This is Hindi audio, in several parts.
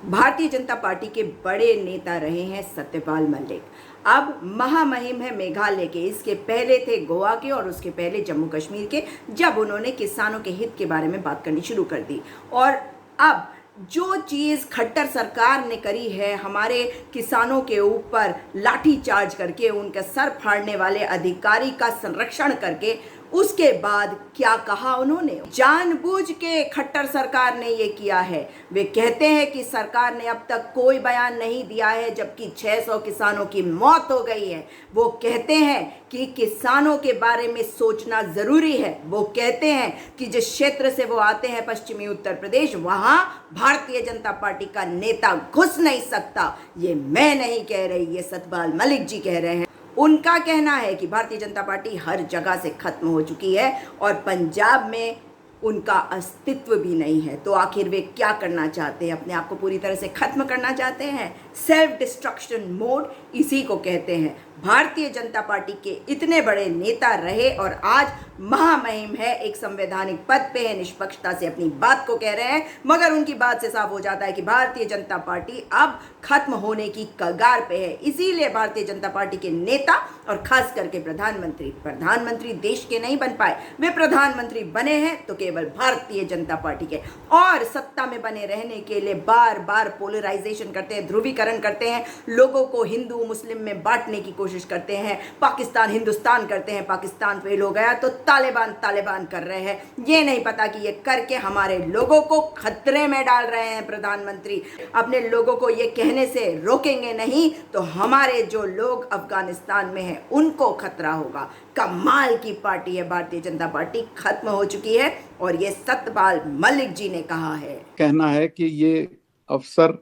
भारतीय जनता पार्टी के बड़े नेता रहे हैं सत्यपाल मलिक। अब महामहिम है मेघालय के, इसके पहले थे गोवा के और उसके पहले जम्मू कश्मीर के, जब उन्होंने किसानों के हित के बारे में बात करनी शुरू कर दी। और अब जो चीज़ खट्टर सरकार ने करी है, हमारे किसानों के ऊपर लाठी चार्ज करके उनका सर फाड़ने वाले अधिकारी का संरक्षण करके, उसके बाद क्या कहा उन्होंने, जानबूझ के खट्टर सरकार ने ये किया है। वे कहते हैं कि सरकार ने अब तक कोई बयान नहीं दिया है, जबकि 600 किसानों की मौत हो गई है। वो कहते हैं कि किसानों के बारे में सोचना जरूरी है। वो कहते हैं कि जिस क्षेत्र से वो आते हैं, पश्चिमी उत्तर प्रदेश, वहां भारतीय जनता पार्टी का नेता घुस नहीं सकता। ये मैं नहीं कह रही, ये सत्यपाल मलिक जी कह रहे हैं। उनका कहना है कि भारतीय जनता पार्टी हर जगह से खत्म हो चुकी है और पंजाब में उनका अस्तित्व भी नहीं है। तो आखिर वे क्या करना चाहते हैं? अपने आप को पूरी तरह से खत्म करना चाहते हैं। सेल्फ डिस्ट्रक्शन मोड इसी को कहते हैं। भारतीय जनता पार्टी के इतने बड़े नेता रहे और आज महामहिम है, एक संवैधानिक पद पे है, निष्पक्षता से अपनी बात को कह रहे हैं, मगर उनकी बात से साफ हो जाता है कि भारतीय जनता पार्टी अब खत्म होने की कगार पे है। इसीलिए भारतीय जनता पार्टी के नेता और खास करके प्रधानमंत्री देश के नहीं बन पाए। वे प्रधानमंत्री बने हैं तो केवल भारतीय जनता पार्टी के, और सत्ता में बने रहने के लिए बार बार पोलराइजेशन करते हैं, ध्रुवीकरण करते हैं, लोगों को हिंदू मुस्लिम में बांटने की कोशिश करते हैं, पाकिस्तान हिंदुस्तान करते हैं। पाकिस्तान फेल हो गया तो तालिबान कर रहे हैं। ये नहीं पता कि ये करके हमारे लोगों को खतरे में डाल रहे हैं। प्रधानमंत्री अपने लोगों को ये कहने से रोकेंगे नहीं तो हमारे जो लोग अफगानिस्तान में हैं उनको खतरा होगा। कमाल की पार्टी है भारतीय जनता पार्टी, खत्म हो चुकी है। और ये सत्यपाल मलिक जी ने कहा है। कहना है कि ये अफसर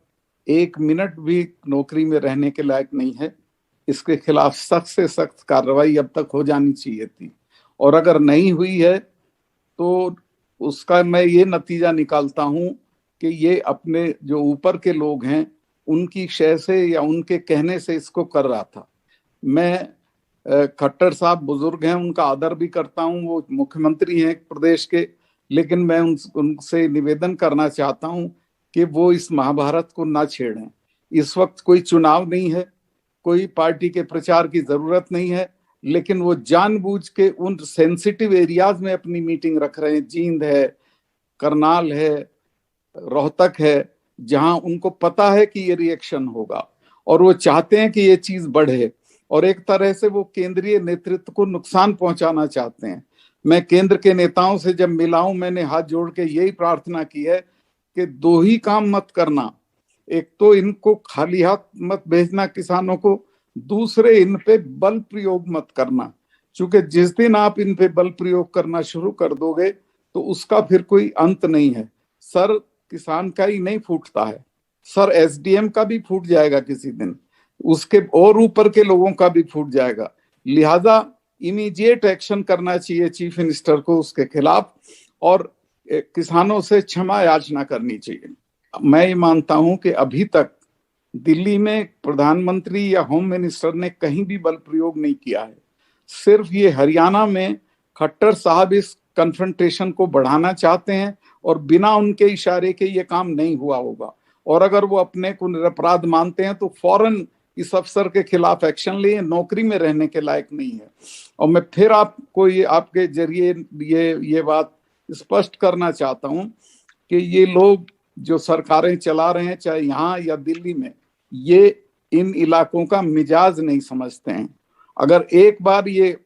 1 मिनट भी नौकरी में रहने के लायक नहीं है। इसके खिलाफ सख्त से सख्त कार्रवाई अब तक हो जानी चाहिए थी, और अगर नहीं हुई है तो उसका मैं ये नतीजा निकालता हूं कि ये अपने जो ऊपर के लोग हैं उनकी शय से या उनके कहने से इसको कर रहा था। मैं खट्टर साहब बुजुर्ग हैं, उनका आदर भी करता हूं, वो मुख्यमंत्री हैं प्रदेश के, लेकिन मैं उनसे निवेदन करना चाहता हूं कि वो इस महाभारत को ना छेड़ें। इस वक्त कोई चुनाव नहीं है, कोई पार्टी के प्रचार की जरूरत नहीं है, लेकिन वो जानबूझ के उन सेंसिटिव एरियाज में अपनी मीटिंग रख रहे हैं। जींद है, करनाल है, रोहतक है, जहां उनको पता है कि ये रिएक्शन होगा और वो चाहते हैं कि ये चीज बढ़े, और एक तरह से वो केंद्रीय नेतृत्व को नुकसान पहुंचाना चाहते हैं। मैं केंद्र के नेताओं से जब मिला हूं, मैंने हाथ जोड़ के यही प्रार्थना की है कि 2 ही काम मत करना। एक तो इनको खाली हाथ मत भेजना किसानों को, दूसरे इन पे बल प्रयोग मत करना, क्योंकि जिस दिन आप इन पे बल प्रयोग करना शुरू कर दोगे तो उसका फिर कोई अंत नहीं है। सर किसान का ही नहीं फूटता है, सर एसडीएम का भी फूट जाएगा किसी दिन, उसके और ऊपर के लोगों का भी फूट जाएगा। लिहाजा इमीडिएट एक्शन करना चाहिए चीफ मिनिस्टर को उसके खिलाफ, और किसानों से क्षमा याचना करनी चाहिए। मैं ये मानता हूं कि अभी तक दिल्ली में प्रधानमंत्री या होम मिनिस्टर ने कहीं भी बल प्रयोग नहीं किया है। सिर्फ ये हरियाणा में खट्टर साहब इस कन्फ्रंटेशन को बढ़ाना चाहते हैं, और बिना उनके इशारे के ये काम नहीं हुआ होगा। और अगर वो अपने को निरपराध मानते हैं तो फौरन इस अफसर के खिलाफ एक्शन लिए, नौकरी में रहने के लायक नहीं है। और मैं फिर आपको ये आपके जरिए ये बात स्पष्ट करना चाहता हूं कि ये लोग जो सरकारें चला रहे हैं, चाहे यहाँ या दिल्ली में, ये इन इलाकों का मिजाज नहीं समझते हैं। अगर एक बार ये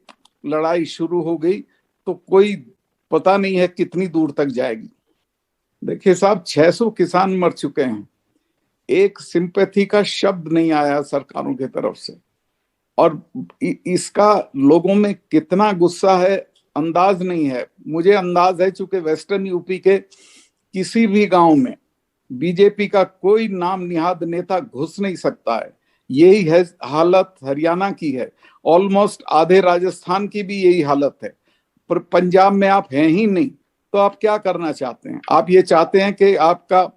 लड़ाई शुरू हो गई तो कोई पता नहीं है कितनी दूर तक जाएगी। देखिए साहब, 600 किसान मर चुके हैं, एक सिंपैथी का शब्द नहीं आया सरकारों की तरफ से, और इसका लोगों में कितना गुस्सा है अंदाज नहीं है। मुझे अंदाज है, चूंकि वेस्टर्न यूपी के किसी भी गांव में बीजेपी का कोई नाम निहाद नेता घुस नहीं सकता है। यही है हालत हरियाणा की है, ऑलमोस्ट आधे राजस्थान की भी यही हालत है। पर पंजाब में आप हैं ही नहीं, तो आप क्या करना चाहते हैं? आप ये चाहते हैं कि आपका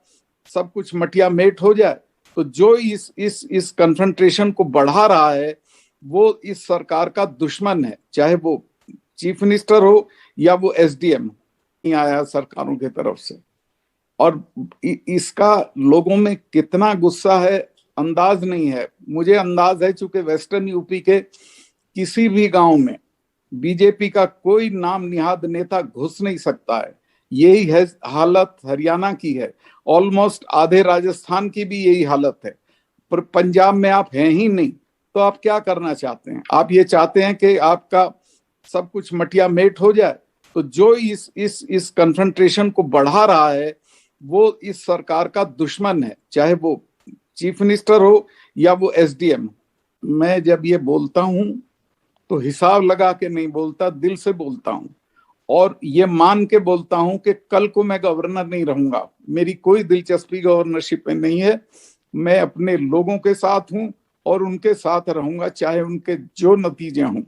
सब कुछ मटिया मेट हो जाए। तो जो इस कन्फ्रंटेशन को बढ़ा रहा है वो इस सरकार का दुश्मन है, चाहे वो चीफ मिनिस्टर हो या वो एसडीएम। नहीं आया सरकारों की तरफ से। और इसका लोगों में कितना गुस्सा है अंदाज नहीं है। मुझे अंदाज है, चूंकि वेस्टर्न यूपी के किसी भी गांव में बीजेपी का कोई नाम निहाद नेता घुस नहीं सकता है। यही है हालत हरियाणा की है, ऑलमोस्ट आधे राजस्थान की भी यही हालत है। पर पंजाब में आप हैं ही नहीं, तो आप क्या करना चाहते हैं? आप ये चाहते हैं कि आपका सब कुछ मटिया मेट हो जाए। तो जो इस कन्फ्रंट्रेशन को बढ़ा रहा है वो इस सरकार का दुश्मन है, चाहे वो चीफ मिनिस्टर हो या वो एसडीएम। मैं जब ये बोलता हूं तो हिसाब लगा के नहीं बोलता, दिल से बोलता हूं, और ये मान के बोलता हूं कि कल को मैं गवर्नर नहीं रहूंगा। मेरी कोई दिलचस्पी गवर्नरशिप में नहीं है। मैं अपने लोगों के साथ हूं और उनके साथ रहूंगा, चाहे उनके जो नतीजे हों।